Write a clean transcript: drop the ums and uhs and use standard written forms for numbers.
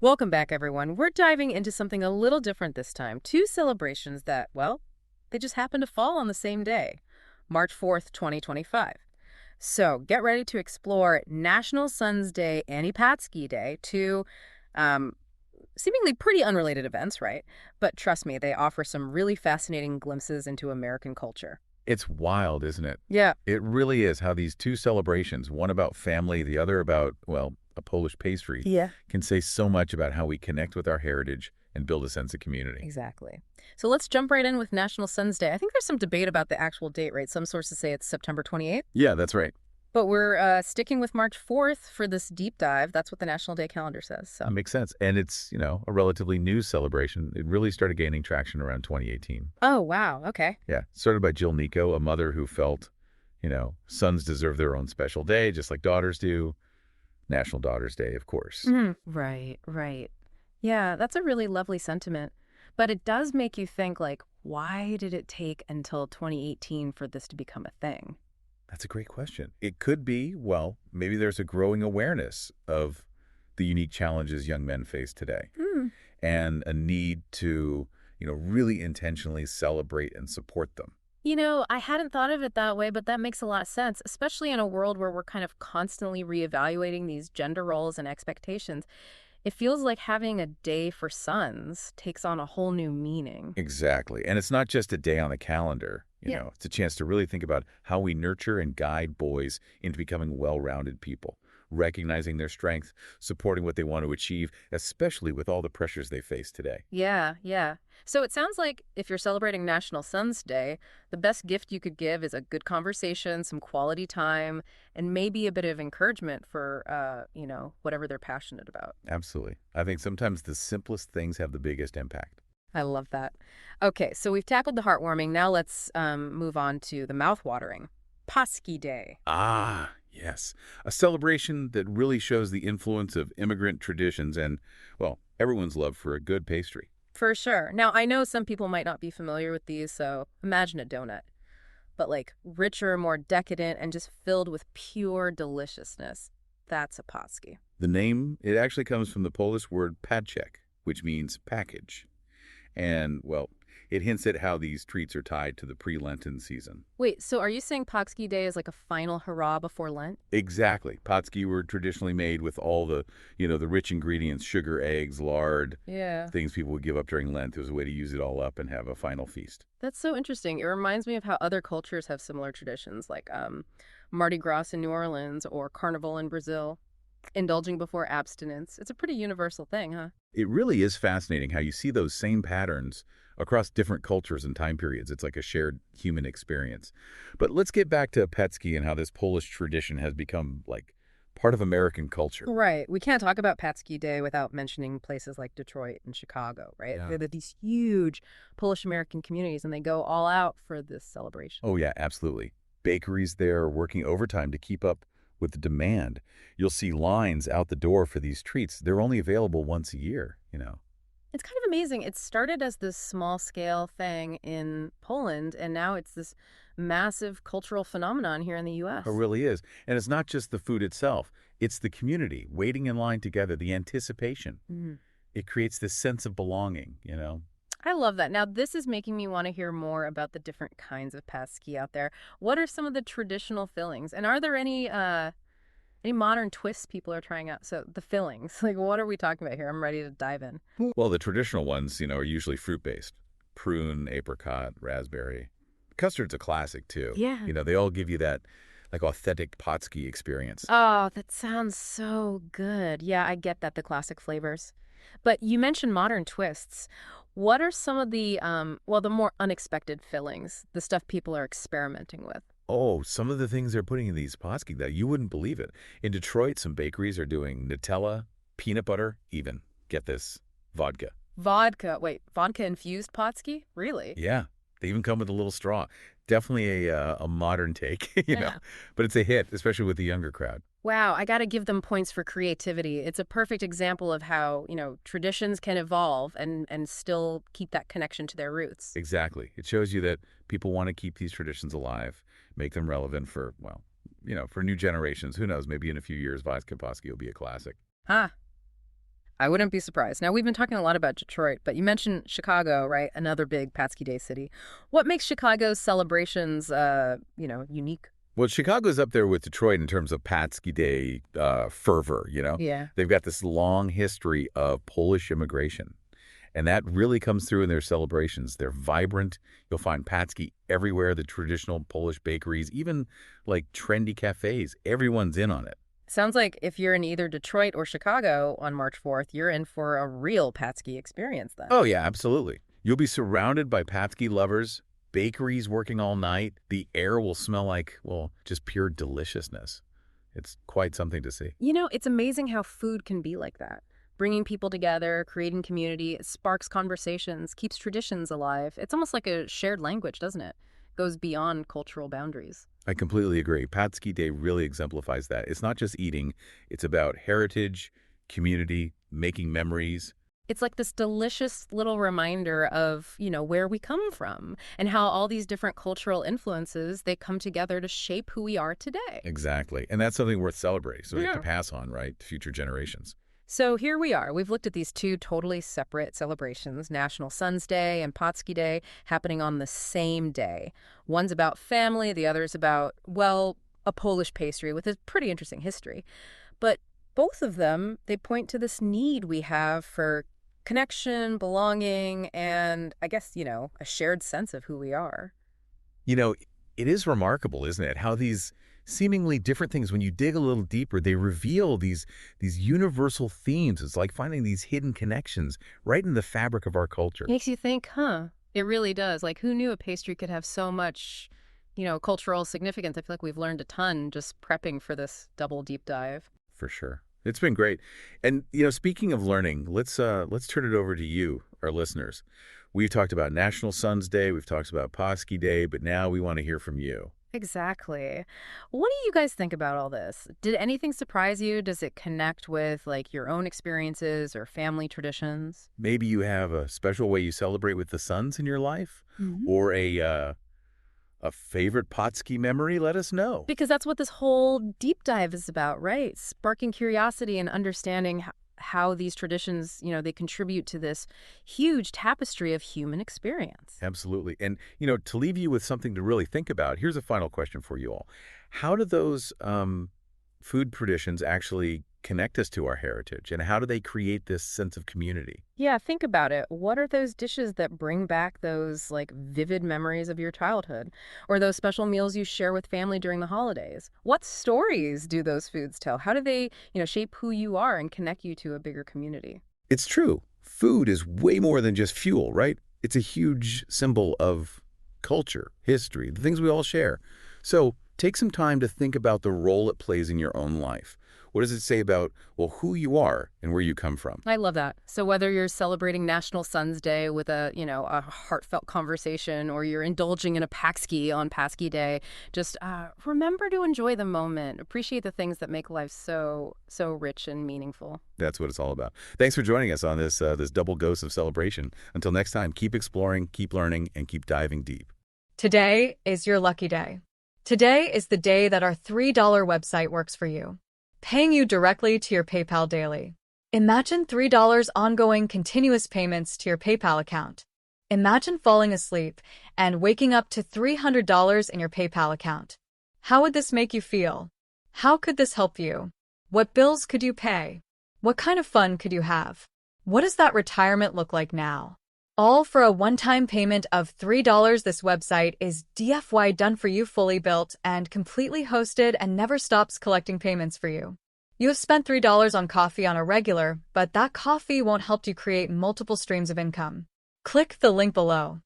Welcome back, everyone. We're diving into something a little different this time. Two celebrations that, well, they just happen to fall on the same day, March 4th, 2025. So get ready to explore National Sons Day and Paczki Day, two um, seemingly pretty unrelated events, right? But trust me, they offer some really fascinating glimpses into American culture. It's wild, isn't it? Yeah. It really is how these two celebrations, one about family, the other about, well, a Polish pastry, Yeah. can say so much about how we connect with our heritage and build a sense of community. Exactly. So let's jump right in with National Sons Day. I think there's some debate about the actual date, right? Some sources say it's September 28th. Yeah, that's right. But we're sticking with March 4th for this deep dive. That's what the National Day calendar says. So, That makes sense. And it's, a relatively new celebration. It really started gaining traction around 2018. oh, wow. Okay. Yeah, started by Jill Nico, a mother who felt, sons deserve their own special day, just like daughters do. National Daughters Day, of course. Right, right. Yeah, that's a really lovely sentiment. But it does make you think, like, why did it take until 2018 for this to become a thing? That's a great question. It could be, well, maybe there's a growing awareness of the unique challenges young men face today Hmm. and a need to, really intentionally celebrate and support them. I hadn't thought of it that way, but that makes a lot of sense, especially in a world where we're kind of constantly reevaluating these gender roles and expectations. It feels like having a day for sons takes on a whole new meaning. Exactly. And it's not just a day on the calendar. Yeah. It's a chance to really think about how we nurture and guide boys into becoming well-rounded people, recognizing their strength, supporting what they want to achieve, especially with all the pressures they face today. Yeah, yeah. So it sounds like if you're celebrating National Sons Day, the best gift you could give is a good conversation, some quality time, and maybe a bit of encouragement for, whatever they're passionate about. Absolutely. I think sometimes the simplest things have the biggest impact. I love that. Okay, so we've tackled the heartwarming. Now let's move on to the mouth-watering. Paczki Day. Ah, yes. A celebration that really shows the influence of immigrant traditions and, well, everyone's love for a good pastry. For sure. Now, I know some people might not be familiar with these, so imagine a donut. But like richer, more decadent, and just filled with pure deliciousness. That's a Paczki. The name, it actually comes from the Polish word paczek, which means package. And, well, it hints at how these treats are tied to the pre-Lenten season. Wait, so are you saying Paczki Day is like a final hurrah before Lent? Exactly. Paczki were traditionally made with all the rich ingredients, sugar, eggs, lard, Yeah. things people would give up during Lent. It was a way to use it all up and have a final feast. That's so interesting. It reminds me of how other cultures have similar traditions, like Mardi Gras in New Orleans or Carnival in Brazil. Indulging before abstinence. It's a pretty universal thing, huh? It really is fascinating how you see those same patterns across different cultures and time periods. It's like a shared human experience. But let's get back to Paczki and how this Polish tradition has become, like, part of American culture. Right. We can't talk about Paczki Day without mentioning places like Detroit and Chicago, right? Yeah. They're these huge Polish-American communities, and they go all out for this celebration. Oh, yeah, absolutely. Bakeries there are working overtime to keep up with the demand. You'll see lines out the door for these treats. They're only available once a year. It's kind of amazing. It started as this small-scale thing in Poland, and now it's this massive cultural phenomenon here in the U.S. It really is. And it's not just the food itself. It's the community waiting in line together, the anticipation. Mhm. It creates this sense of belonging. I love that. Now, this is making me want to hear more about the different kinds of Paczki out there. What are some of the traditional fillings? And are there any modern twists people are trying out? So the fillings, like what are we talking about here? I'm ready to dive in. Well, the traditional ones, are usually fruit-based. Prune, apricot, raspberry. Custard's a classic, too. Yeah. They all give you that, like, authentic Paczki experience. Oh, that sounds so good. Yeah, I get that, the classic flavors. But you mentioned modern twists. What are some of the more unexpected fillings, the stuff people are experimenting with? Oh, some of the things they're putting in these Paczki that you wouldn't believe it. In Detroit, some bakeries are doing Nutella, peanut butter, even, get this, vodka. Vodka-infused Paczki? Really? Yeah, they even come with a little straw. Definitely a modern take, Yeah. but it's a hit, especially with the younger crowd. Wow, I got to give them points for creativity. It's a perfect example of how, traditions can evolve and still keep that connection to their roots. Exactly. It shows you that people want to keep these traditions alive, make them relevant for, well, for new generations. Who knows? Maybe in a few years, vodka Paczki will be a classic. Huh. I wouldn't be surprised. Now, we've been talking a lot about Detroit, but you mentioned Chicago, right? Another big Paczki Day city. What makes Chicago's celebrations, unique? Well, Chicago's up there with Detroit in terms of Paczki Day fervor, you know? Yeah. They've got this long history of Polish immigration, and that really comes through in their celebrations. They're vibrant. You'll find Paczki everywhere, the traditional Polish bakeries, even like trendy cafes. Everyone's in on it. Sounds like if you're in either Detroit or Chicago on March 4th, you're in for a real Paczki experience then. Oh, yeah, absolutely. You'll be surrounded by Paczki lovers, bakeries working all night. The air will smell like, well, just pure deliciousness. It's quite something to see. It's amazing how food can be like that. Bringing people together, creating community, it sparks conversations, keeps traditions alive. It's almost like a shared language, doesn't it? Goes beyond cultural boundaries. I completely agree. Paczki Day really exemplifies that. It's not just eating. It's about heritage, community, making memories. It's like this delicious little reminder of, where we come from and how all these different cultural influences, they come together to shape who we are today. Exactly. And that's something worth celebrating, so we have to Yeah. pass on, right, to future generations. So here we are. We've looked at these two totally separate celebrations, National Sons Day and Paczki Day, happening on the same day. One's about family, the other's about, well, a Polish pastry with a pretty interesting history. But both of them, they point to this need we have for connection, belonging, and I guess, a shared sense of who we are. You know, it is remarkable, isn't it, how these seemingly different things, when you dig a little deeper, they reveal these universal themes. It's like finding these hidden connections right in the fabric of our culture. Makes you think, huh? It really does. Like, who knew a pastry could have so much, cultural significance? I feel like we've learned a ton just prepping for this double deep dive. For sure. It's been great. And, speaking of learning, let's turn it over to you, our listeners. We've talked about National Sons Day, we've talked about Paczki Day, but now we want to hear from you. Exactly. What do you guys think about all this? Did anything surprise you? Does it connect with, like, your own experiences or family traditions? Maybe you have a special way you celebrate with the sons in your life, Mhm. or a favorite Paczki memory. Let us know. Because that's what this whole deep dive is about, right? Sparking curiosity and understanding how these traditions, they contribute to this huge tapestry of human experience. Absolutely. And, to leave you with something to really think about, here's a final question for you all. How do those food traditions actually connect us to our heritage, and how do they create this sense of community? Yeah, think about it. What are those dishes that bring back those, like, vivid memories of your childhood? Or those special meals you share with family during the holidays? What stories do those foods tell? How do they, shape who you are and connect you to a bigger community? It's true. Food is way more than just fuel, right? It's a huge symbol of culture, history, the things we all share. So take some time to think about the role it plays in your own life. What does it say about, well, who you are and where you come from? I love that. So whether you're celebrating National Sons Day with a heartfelt conversation, or you're indulging in a Paczki on Paczki Day, just remember to enjoy the moment. Appreciate the things that make life so rich and meaningful. That's what it's all about. Thanks for joining us on this double dose of celebration. Until next time, keep exploring, keep learning, and keep diving deep. Today is your lucky day. Today is the day that our $3 website works for you, paying you directly to your PayPal daily. Imagine $3 ongoing continuous payments to your PayPal account. Imagine falling asleep and waking up to $300 in your PayPal account. How would this make you feel? How could this help you? What bills could you pay? What kind of fun could you have? What does that retirement look like now? All for a one-time payment of $3. This website is DFY done for you, fully built and completely hosted, and never stops collecting payments for you. You have spent $3 on coffee on a regular, but that coffee won't help you create multiple streams of income. Click the link below.